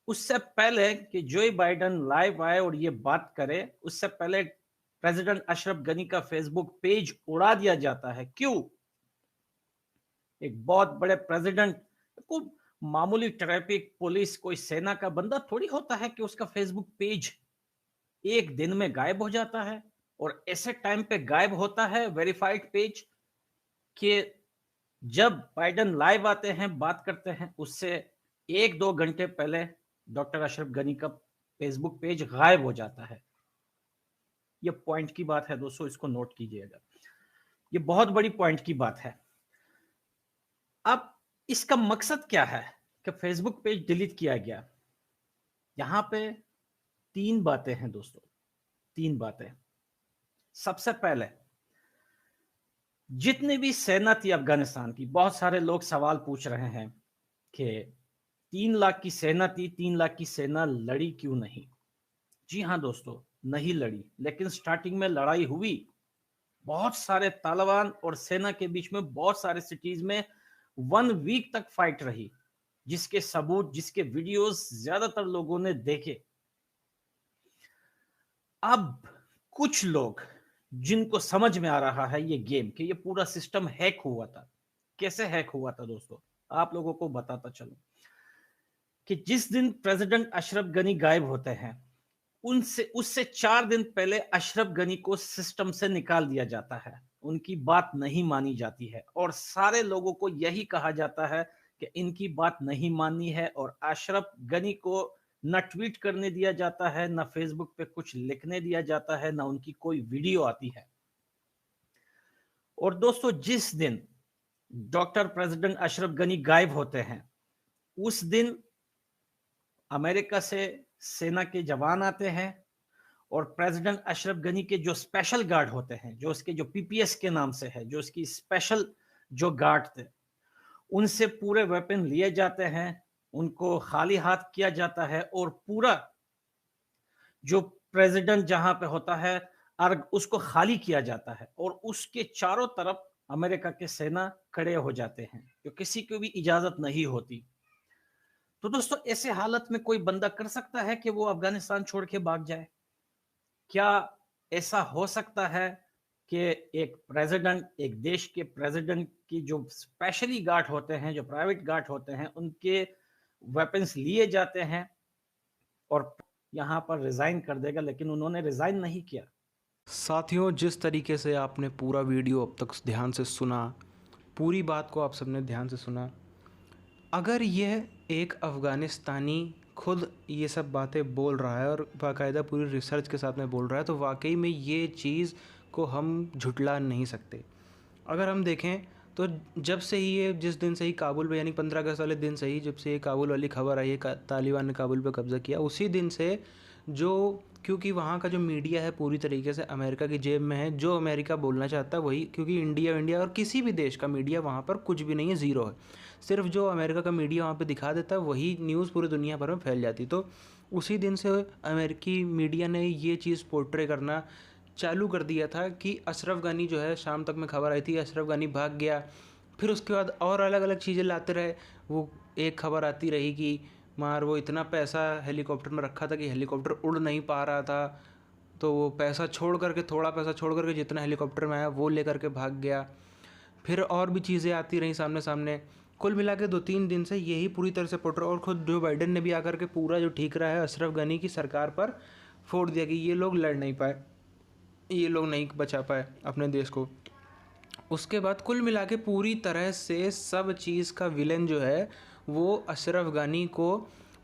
उससे पहले कि जोe बाइडेन लाइव आए और ये बात करे, उससे पहले प्रेसिडेंट अशरफ गनी का फेसबुक पेज उड़ा दिया जाता है। क्यों? एक बहुत बड़े प्रेसिडेंट को मामूली ट्रैफिक पुलिस कोई सेना का बंदा थोड़ी होता है कि उसका फेसबुक पेज एक दिन में गायब हो जाता है। और ऐसे टाइम पे गायब होता है वेरीफाइड पेज कि जब बाइडेन लाइव आते हैं, बात करते हैं, उससे 1-2 घंटे पहले डॉक्टर अशरफ गनी का फेसबुक पेज गायब हो जाता है। ये पॉइंट की बात है दोस्तों, इसको नोट कीजिएगा। ये बहुत बड़ी पॉइंट की बात है। अब इसका मकसद क्या है कि फेसबुक पेज डिलीट किया गया? यहां पे 3 बातें हैं दोस्तों, 3 बातें। सबसे पहले, जितनी भी सेना थी अफगानिस्तान की, बहुत सारे लोग सवाल पूछ रहे हैं कि 3 लाख की सेना थी, 3 लाख की सेना लड़ी क्यों नहीं? जी हाँ दोस्तों, नहीं लड़ी, लेकिन स्टार्टिंग में लड़ाई हुई। बहुत सारे तालिबान और सेना के बीच में बहुत सारे सिटीज में 1 वीक तक फाइट रही, जिसके सबूत, जिसके वीडियोस ज्यादातर लोगों ने देखे। अब कुछ लोग जिनको समझ में आ रहा है ये गेम कि ये पूरा सिस्टम हैक हुआ था। कैसे हैक हुआ था दोस्तों? आप लोगों को बताता चलूं कि जिस दिन प्रेसिडेंट अशरफ गनी गायब होते हैं, उनसे उससे 4 दिन पहले अशरफ गनी को सिस्टम से निकाल दिया जाता है। उनकी बात नहीं मानी जाती है और सारे लोगों को यही कहा जाता है कि इनकी बात नहीं माननी है। और अशरफ गनी को न ट्वीट करने दिया जाता है, न फेसबुक पे कुछ लिखने दिया जाता है, न उनकी कोई वीडियो आती है। और दोस्तों, जिस दिन डॉक्टर प्रेसिडेंट अशरफ गनी गायब होते हैं, उस दिन अमेरिका से सेना के जवान आते हैं और प्रेसिडेंट अशरफ गनी के जो स्पेशल गार्ड होते हैं, जो उसके जो पीपीएस के नाम से है, जो उसकी स्पेशल जो गार्ड थे, उनसे पूरे वेपन लिए जाते हैं, उनको खाली हाथ किया जाता है और पूरा जो प्रेसिडेंट जहां पे होता है अर्ग, उसको खाली किया जाता है और उसके चारों तरफ अमेरिका के सेना खड़े हो जाते हैं, जो किसी को भी इजाजत नहीं होती। तो दोस्तों, ऐसे हालत में कोई बंदा कर सकता है कि वो अफगानिस्तान छोड़ के भाग जाए? क्या ऐसा हो सकता है कि एक प्रेसिडेंट, एक देश के प्रेसिडेंट की जो स्पेशली गार्ड होते हैं, जो प्राइवेट गार्ड होते हैं, उनके वेपन्स लिए जाते हैं और यहाँ पर रिजाइन कर देगा? लेकिन उन्होंने रिजाइन नहीं किया। साथियों, जिस तरीके से आपने पूरा वीडियो अब तक ध्यान से सुना, पूरी बात को आप सबने ध्यान से सुना, अगर यह एक अफ़गानिस्तानी खुद ये सब बातें बोल रहा है और बाकायदा पूरी रिसर्च के साथ में बोल रहा है, तो वाकई में ये चीज़ को हम झुठला नहीं सकते। अगर हम देखें तो जब से ही ये, जिस दिन से ही काबुल में, यानी 15 अगस्त वाले दिन से ही, जब से ये काबुल वाली खबर आई है तालिबान ने काबुल पे कब्ज़ा किया, उसी दिन से जो, क्योंकि वहाँ का जो मीडिया है पूरी तरीके से अमेरिका की जेब में है, जो अमेरिका बोलना चाहता है वही, क्योंकि इंडिया इंडिया और किसी भी देश का मीडिया वहाँ पर कुछ भी नहीं है, ज़ीरो है। सिर्फ जो अमेरिका का मीडिया वहाँ पे दिखा देता है वही न्यूज़ पूरी दुनिया भर में फैल जाती। तो उसी दिन से अमेरिकी मीडिया ने ये चीज़ पोर्ट्रे करना चालू कर दिया था कि अशरफ गनी जो है, शाम तक में खबर आई थी अशरफ गनी भाग गया। फिर उसके बाद और अलग अलग चीज़ें लाते रहे। वो एक खबर आती रही कि मार वो इतना पैसा हेलीकॉप्टर में रखा था कि हेलीकॉप्टर उड़ नहीं पा रहा था, तो वो पैसा छोड़ करके, थोड़ा पैसा छोड़ करके जितना हेलीकॉप्टर में आया वो लेकर के भाग गया। फिर और भी चीज़ें आती रहीं सामने सामने। कुल मिला के 2-3 दिन से यही पूरी तरह से पोर्ट्रे, और खुद जो बाइडेन ने भी आकर के पूरा जो ठीक रहा है अशरफ गनी की सरकार पर फोड़ दिया कि ये लोग लड़ नहीं पाए, ये लोग नहीं बचा पाए अपने देश को। उसके बाद कुल मिला के पूरी तरह से सब चीज़ का विलेन जो है वो अशरफ गनी को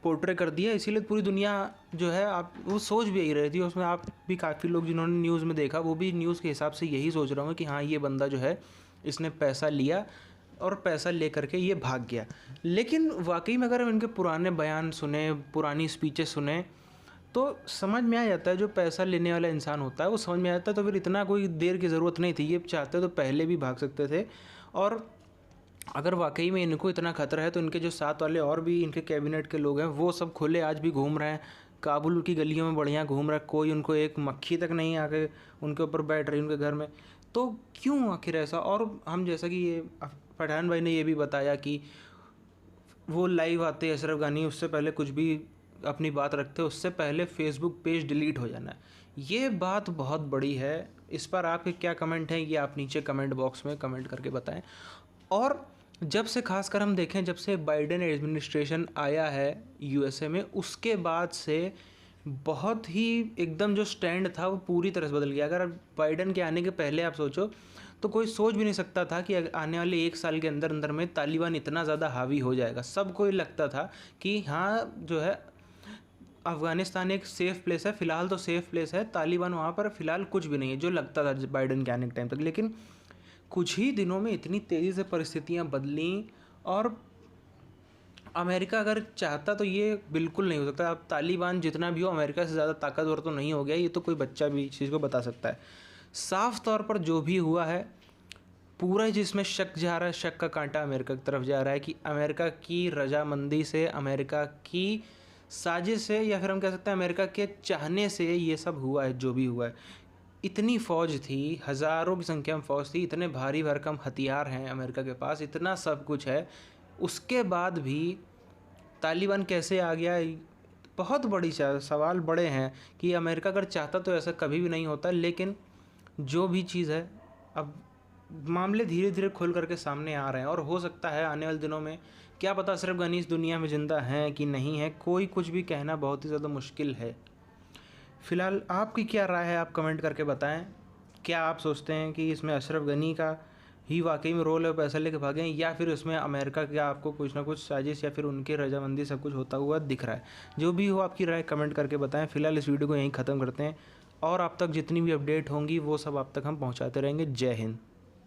पोर्ट्रे कर दिया। इसीलिए पूरी दुनिया जो है, आप वो सोच भी यही रही थी, उसमें आप भी काफ़ी लोग जिन्होंने न्यूज़ में देखा वो भी न्यूज़ के हिसाब से यही सोच रहे होंगे कि हाँ, ये बंदा जो है इसने पैसा लिया और पैसा ले करके ये भाग गया। लेकिन वाकई में अगर हम इनके पुराने बयान सुने, पुरानी स्पीचेस सुने, तो समझ में आ जाता है, जो पैसा लेने वाला इंसान होता है वो समझ में आ जाता है। तो फिर इतना कोई देर की ज़रूरत नहीं थी, ये चाहते तो पहले भी भाग सकते थे। और अगर वाकई में इनको इतना खतरा है तो इनके जो साथ वाले और भी इनके कैबिनेट के लोग हैं वो सब खुले आज भी घूम रहे हैं, काबुल की गलियों में बढ़िया घूम रहा है, कोई उनको एक मक्खी तक नहीं आके उनके ऊपर बैठ रही उनके घर में। तो क्यों आखिर ऐसा? और हम, जैसा कि ये पठान भाई ने ये भी बताया कि वो लाइव आते अशरफ गनी, उससे पहले कुछ भी अपनी बात रखते हैं उससे पहले फेसबुक पेज डिलीट हो जाना है। ये बात बहुत बड़ी है। इस पर आपके क्या कमेंट हैं ये आप नीचे कमेंट बॉक्स में कमेंट करके बताएं। और जब से खासकर हम देखें, जब से बाइडेन एडमिनिस्ट्रेशन आया है यूएसए में, उसके बाद से बहुत ही एकदम जो स्टैंड था वो पूरी तरह से बदल गया। अगर बाइडेन के आने के पहले आप सोचो तो कोई सोच भी नहीं सकता था कि आने वाले 1 साल के अंदर अंदर में तालिबान इतना ज़्यादा हावी हो जाएगा। सबको ये लगता था कि हाँ जो है अफ़गानिस्तान एक सेफ़ प्लेस है, फ़िलहाल तो सेफ़ प्लेस है, तालिबान वहाँ पर फ़िलहाल कुछ भी नहीं है, जो लगता था बाइडेन के आने के टाइम तक। लेकिन कुछ ही दिनों में इतनी तेज़ी से परिस्थितियाँ बदलीं और अमेरिका अगर चाहता तो ये बिल्कुल नहीं हो सकता। अब तालिबान जितना भी हो अमेरिका से ज़्यादा ताकतवर तो नहीं हो गया, ये तो कोई बच्चा भी इस चीज़ को बता सकता है। साफ तौर पर जो भी हुआ है पूरा जिसमें शक जा रहा है, शक का कांटा अमेरिका की तरफ जा रहा है कि अमेरिका की रजामंदी से, अमेरिका की साजिश से, या फिर हम कह सकते हैं अमेरिका के चाहने से ये सब हुआ है जो भी हुआ है। इतनी फ़ौज थी, हज़ारों की संख्या में फ़ौज थी, इतने भारी भरकम हथियार हैं अमेरिका के पास, इतना सब कुछ है, उसके बाद भी तालिबान कैसे आ गया? बहुत बड़ी सवाल बड़े हैं कि अमेरिका अगर चाहता तो ऐसा कभी भी नहीं होता। लेकिन जो भी चीज़ है, अब मामले धीरे धीरे खुल करके सामने आ रहे हैं और हो सकता है आने वाले दिनों में, क्या पता अशरफ गनी इस दुनिया में ज़िंदा हैं कि नहीं है, कोई कुछ भी कहना बहुत ही ज़्यादा मुश्किल है। फ़िलहाल आपकी क्या राय है, आप कमेंट करके बताएं। क्या आप सोचते हैं कि इसमें अशरफ गनी का ही वाकई में रोल है, पैसा लेके भागे, या फिर उसमें अमेरिका का आपको कुछ ना कुछ साजिश या फिर उनकी रजामंदी सब कुछ होता हुआ दिख रहा है? जो भी हो आपकी राय कमेंट करके बताएं। फ़िलहाल इस वीडियो को यहीं ख़त्म करते हैं और आप तक जितनी भी अपडेट होंगी वो सब आप तक हम पहुँचाते रहेंगे। जय हिंद।